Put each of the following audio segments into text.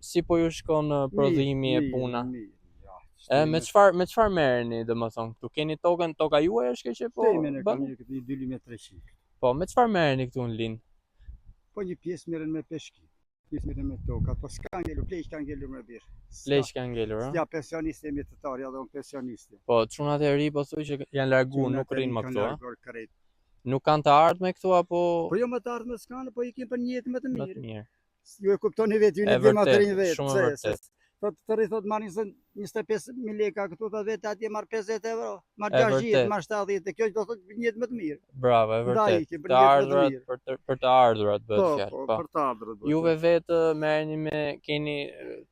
si po ju shkon prodhimi e puna? Me çfarë merreni, domethënë, këtu keni tokën, toka juaj është kjo që po Temin e kam një 2.300. Po, me çfarë merreni këtu në Linë? Po një pjesë merren me peshki, pjesë merren me toka, po s'ka ngelur, pleq ka ngelur me birr. Pleq ka ngelur, Ja pensionistë jemi të tarë, edhe unë pensionistë. Po, çunat e ri po thuaj që janë larguar, nuk rrinë më këtu, a? Nuk kanë të ardhme këtu apo? Po jo më të ardhme s'kanë, po ikin për një jetë më të Më të mirë. Ju e kuptoni vetë, ju në dhe më të rinj vetë. Shumë vërtet. Të rithot marrin 25.000 leka këtu, të vetë atje marr 50 euro, marr 60, marr 70, kjo do thotë një jetë më të mirë. Bravo, e vërtet. Të ardhurat për të ardhurat bëhet fjalë. Po, për të ardhurat. Juve vetë merreni keni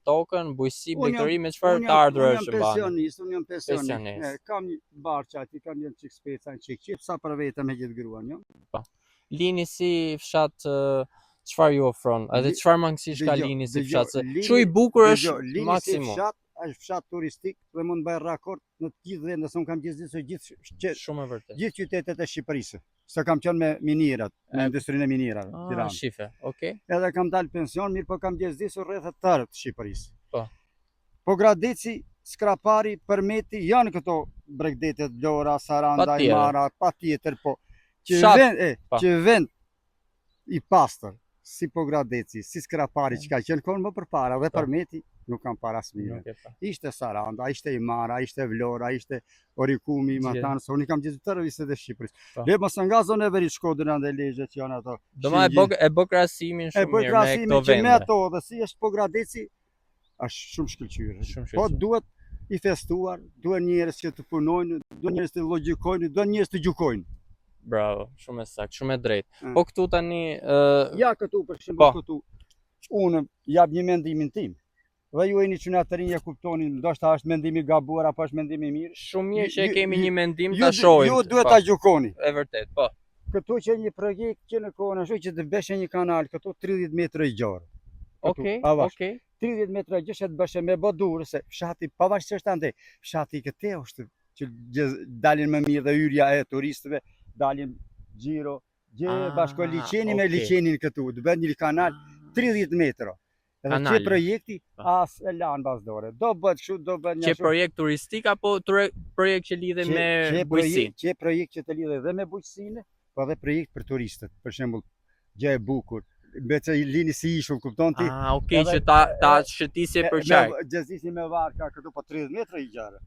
tokën, bujqësi, bregëri, me çfarë të ardhurar është mbani? Unë jam pensionist. Kam një barça aty, kam një çik speca, një çik qip, sa për vetëm me gjithë gruan, jo? Po. Lini si fshat çfarë ju ofron? Edhe çfarë mangësish ka Lini si fshat? Çu i bukur është maksimum. Është fshat turistik dhe mund bëj rakord në të gjithë vendet, se unë kam gjithë shumë e vërtet. Gjithë qytetet e Shqipërisë. Se kam qenë me minirat, me industrinë e minirave, Tiranë. Shife, okay. Edhe kam dalë pension, mirë po kam gjithësisur rreth të tërë të Shqipërisë. Po. Po Gradeci, Skrapari, Përmeti janë këto bregdetet, Lora, Saranda, Imara, patjetër, po. Që vend i pastër, si po Gradeci, si Skrapari, që ka qenë konë më përpara, dhe Përmeti nuk kam para smire. Ishte Saranda, ishte Imara, ishte Vlora, ishte Orikumi, Matanë, se unë i kam gjithë të rëviset e Shqipërisë. Le mos nga zonë e veri Shkodrën dhe Legje që janë ato. Do ma e bë krahasimin shumë mirë me këto vende. E bë krahasimin që me ato, dhe si është po Gradeci, është shumë shkëlqyer. Po duhet i festuar, duhet njerëz që të punojnë, duhet njerëz të logjikojnë, duhet njerëz të gjykojnë. Bravo, shumë e saktë, shumë e drejtë. Po këtu tani ja këtu për shembull këtu. Unë jap një mendimin tim. Dhe ju jeni çuna të rinj e kuptoni, ndoshta është mendimi i gabuar apo është mendimi i mirë. Shumë mirë që kemi një mendim ta shohim. Ju duhet ta gjykoni. E vërtet, po. Këtu që një projekt që në kohën ashtu që të bësh një kanal këtu 30 metra i gjarë. Okej. 30 metra gjë që të bësh me bodur se fshati pavarësisht ande, fshati këtë është që dalin më mirë dhe hyrja e turistëve, dalin xhiro, bashko liçeni me liçenin këtu, të bën një kanal 30 metra. Edhe që projekti as e lanë vazhdore. Do bëhet kështu, do bëhet një. Që projekt turistik apo projekt që lidhet me bujqësinë? Që projekt që të lidhet dhe me bujqësinë, po edhe projekt për turistët. Për shembull, gjë e bukur. Mbece i Lini si ishull, kupton ti? Okej, që ta shëtisje për qark. Gjëzisi me varka këtu po 30 metra i gjarë.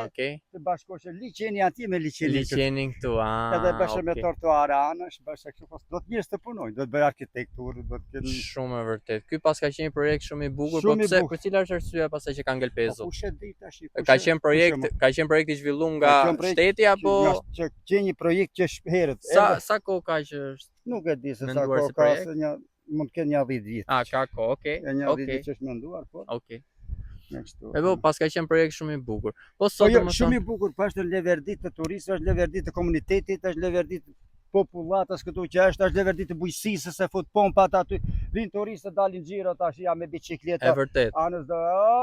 Okej. Të bashkoshë liçeni atje me liçenin. Liçenin këtu, edhe bëshë me tortuare anash, bëshë kështu pas. Do të njerëz të punojnë, do të bëj arkitekturë, do të kenë. Shumë e vërtet. Ky pas ka qenë një projekt shumë i bukur, po pse për cila është arsyeja pastaj që ka ngel pezo? Po kush e di tash? Ka qenë projekt i zhvilluar nga shteti apo që ka një projekt që herët. Sa kohë ka që është? Nuk e di se sa kohë ka, se mund të kenë një 10 vjet. Ka kohë, okay. Një 10 vjet që është menduar, po. Okej. Po pas ka qenë projekt shumë i bukur. Po sot shumë i bukur, po është leverdit të turistëve, është leverdit të komunitetit, është leverdit popullatës këtu që është leverdit të bujqësisë, se fut pompat aty, vinë turistët dalin xhiro tash ja me bicikleta. E vërtet. Anës do,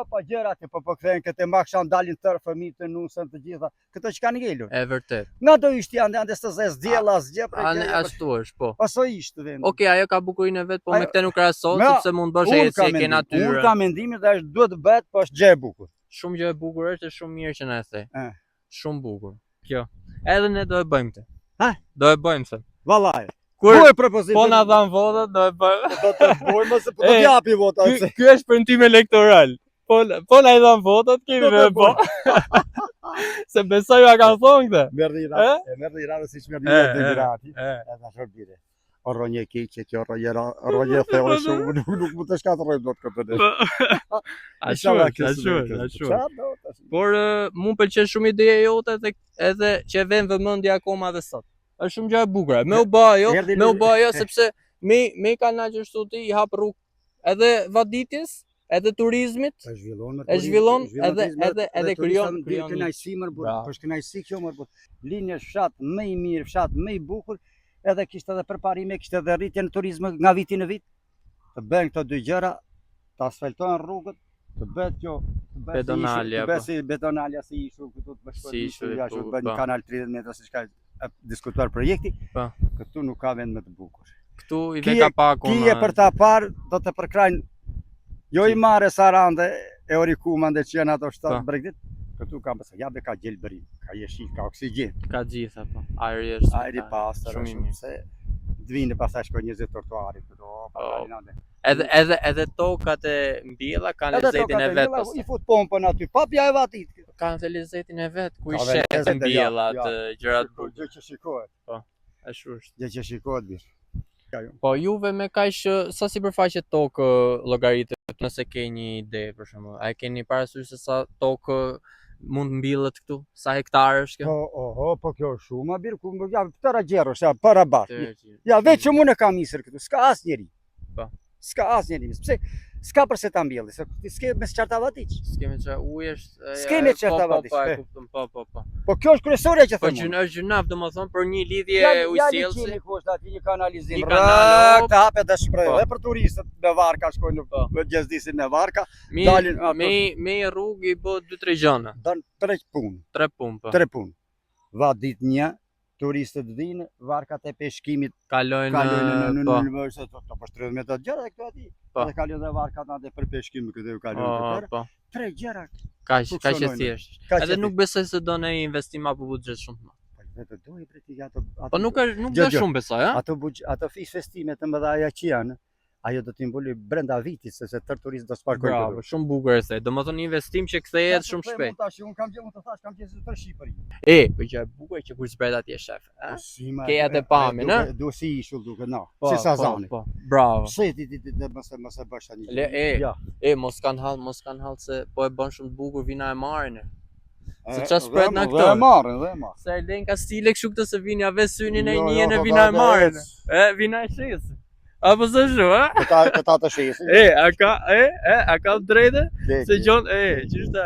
pa gjërat po kthehen këtë makshan dalin tërë fëmijët të nusën të gjitha. Këto që kanë ngelur. E vërtet. Nga do ishte ande të zez diella asgjë për gjë. Ashtu është, po. Aso ishte vendi. Okej, ajo ka bukurinë vet, po me këtë nuk krahasohet sepse mund bësh ecje ke natyrë. Unë kam mendimin se duhet të bëhet, po është gjë e bukur. Shumë gjë e bukur është, shumë mirë që na e the. Shumë bukur. Kjo. Edhe ne do e bëjmë këtë. Do e bëjmë se. Vallaj. Kur po na dhan votat, do e bëjmë. Do të bëjmë se po do t'japi votat. Ky është premtim elektoral. Po na i dhan votat, kemi me po. Se besoj ja kanë thonë këtë. Merri Iranë siç merri Demirati. Edhe ashtu bire. Orronje keqe, që orronje thellë shumë, nuk mund të shkatërrojmë dot këtë. Ashtu. Por mu pëlqen shumë ideja jote edhe që vën vëmendje akoma edhe sot. Është shumë gjë e bukur. Me u bë ajo sepse me kanal që ashtu ti i hap rrugë edhe vaditjes, edhe turizmit. E zhvillon edhe krijon kënaqësi më burr. Për kënaqësi kjo më burr. Linja fshat më i mirë, fshat më i bukur. Edhe kishte edhe përparime, kishte edhe rritje në turizëm nga viti në vit. Të bëjnë këto dy gjëra, të asfaltojnë rrugët, të bëhet kjo betonalja si ishull këtu të bashkohet ashtu të bëjnë një kanal 30 metra siç ka diskutuar projekti. Këtu nuk ka vend më të bukur. Këtu i veka pa akoma. Kije për ta parë do të përkrajnë Jo i marrë Sarande e Orikumande që janë ato 7 bregdit. Këtu ka mësa, jabe ka gjelbërim, ka jeshil, ka oksigjen. Ka gjitha, po. Ajri është. Ajri pastër, shumë se dvinë pastaj shkoj 20 trotuarit këtu, Edhe tokat e mbjella kanë lezetin e vet. I fut pompën aty, papja e vatit. Kanë të lezetin e vet, ku i shet mbjella të gjërat bukur. Gjë që shikohet. Po, ashtu është. Gjë që shikohet mirë. Po juve me kaq sa sipërfaqe tokë llogaritet nëse ke një ide për shembull. A e keni parasysh se sa tokë mund mbillet këtu? Sa hektarë është kjo? Po kjo është shumë, a birë ku më ja tëra gjerësh, ja para bashkë. Ja veç që unë kam nisur këtu, s'ka asnjëri. Po. S'ka asnjëri. Pse s'ka përse ta mbjelli, se s'ke me çartavatiç. S'ke me çfarë ujë është. S'ke me çartavatiç. Po, e kuptoj, po. Po kjo është kryesorja që Po them. që është gjunaf domethënë për një lidhje ujësjellsi. Ja kushta aty një kanalizim. Të hapet dhe shpreh edhe për turistët me varka shkojnë në Gjezdisin me varka. Dalin me rrugë i bë 2-3 gjëna. Dan 3 punë. 3 punë po. 3 punë. Va ditë një turistët vinë, varkat e peshkimit kalojnë në po 30 metra gjëra këtu aty. Dhe kalojnë dhe varkat aty për peshkim këtu kalojnë. Po. 3 gjëra. Kaq e thjesht. Edhe nuk besoj se do në investim apo buxhet shumë. Vetë do i priti ato. Po nuk do shumë besoj, ha? Ato investime të mëdha që janë, ajo do t'i mbuli brenda vitit sepse tërë turistët do sparkojnë. Bravo, shumë bukur e the. Domethënë investim që kthehet shumë shpejt. Unë kam të thash kam qenë tërë Shqipëri. Po që e bukur që kur zbret atje shef, ha? Ke atë pamin, ha? Do si ishull duke na. Si Sazani. Po, bravo. Pse ti mos e bësh tani. Mos kanë hall se po e bën shumë të bukur vina e marrin. Se çfarë spret na këto? Dhe marrin. Se e lën ka stile kështu këtë se vini ave synin e njën e vina e marrin. Vina e shesin. Apo se shu, ha? Këta të shesin. A ka drejtë? Se Gjon, ç'është?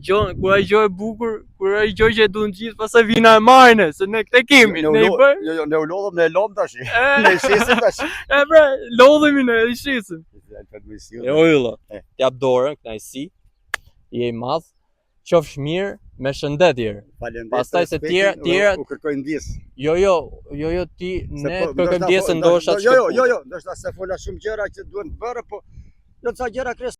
Gjon, kur ai gjë e bukur, kur ai gjë që duan gjithë, pastaj vina e marrin, se ne këtë kemi, ne i bëj. Jo, ne u lodhëm, ne lom tash. Ne shesim tash. Bre, lodhemi ne, i shesim. Jo, t'jap dorën, kënaqësi. Je i madh. Qofsh mirë, me shëndet tjerë. Pastaj se tjera u kërkojnë ndjes. Jo, ti ne kërkojmë ndjesë ndoshta. Jo, ndoshta se fola shumë gjëra që duhen bërë, po jo ca gjëra